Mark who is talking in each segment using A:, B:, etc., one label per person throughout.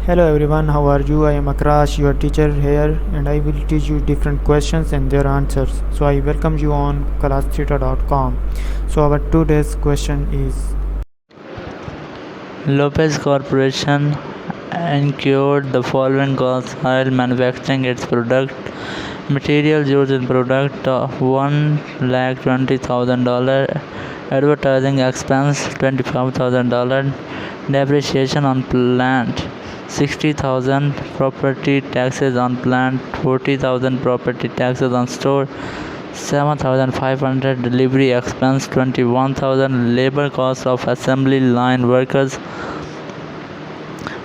A: Hello everyone, how are you? I am Akrash, your teacher here, and I will teach you different questions and their answers. So I welcome you on classtheta.com. So our today's question is:
B: Lopez Corporation incurred the following costs while manufacturing its product. Materials used in product $1,20,000, advertising expense $25,000, depreciation on plant $60,000, property taxes on plant $40,000, property taxes on store $7,500, delivery expense $21,000, labor cost of assembly line workers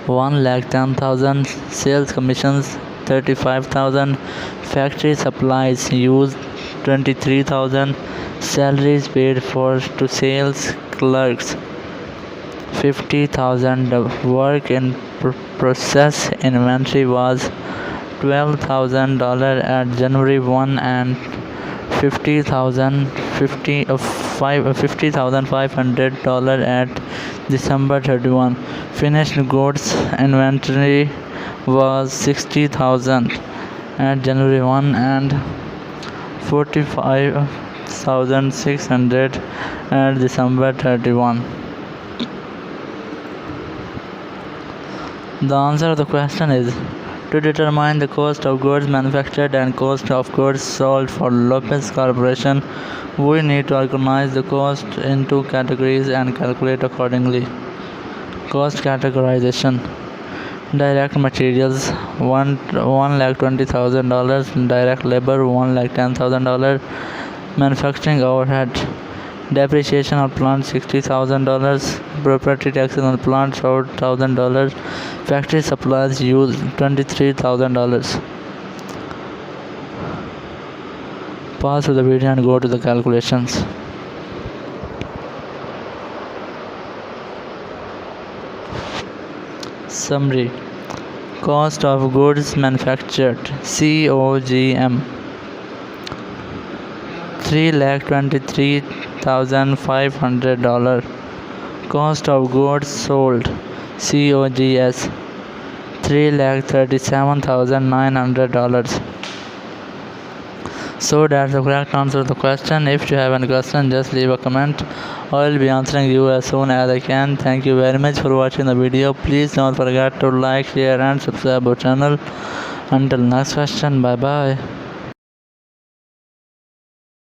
B: $1,10,000, sales commissions $35,000, factory supplies used $23,000, salaries paid for to sales clerks $50,000, work in process inventory was $12,000 at January 1 and $50,500 at December 31. Finished goods inventory was $60,000 at January 1 and $45,600 at December 31. The answer of the question is: to determine the cost of goods manufactured and cost of goods sold for Lopez Corporation, we need to organize the cost into categories and calculate accordingly. Cost categorization: direct materials $1,20,000, direct labor $1,10,000, manufacturing overhead, depreciation on plant $60,000, property taxes on plant $4,000, factory supplies used $23,000. Pause to the video and go to the calculations. Summary: cost of goods manufactured COGM $3,23,500. Cost of goods sold COGS $3,37,900. So that's the correct answer to the question. If you have any question, just leave a comment. I will be answering you as soon as I can. Thank you very much for watching the video. Please don't forget to like, share and subscribe our channel. Until next question, bye bye.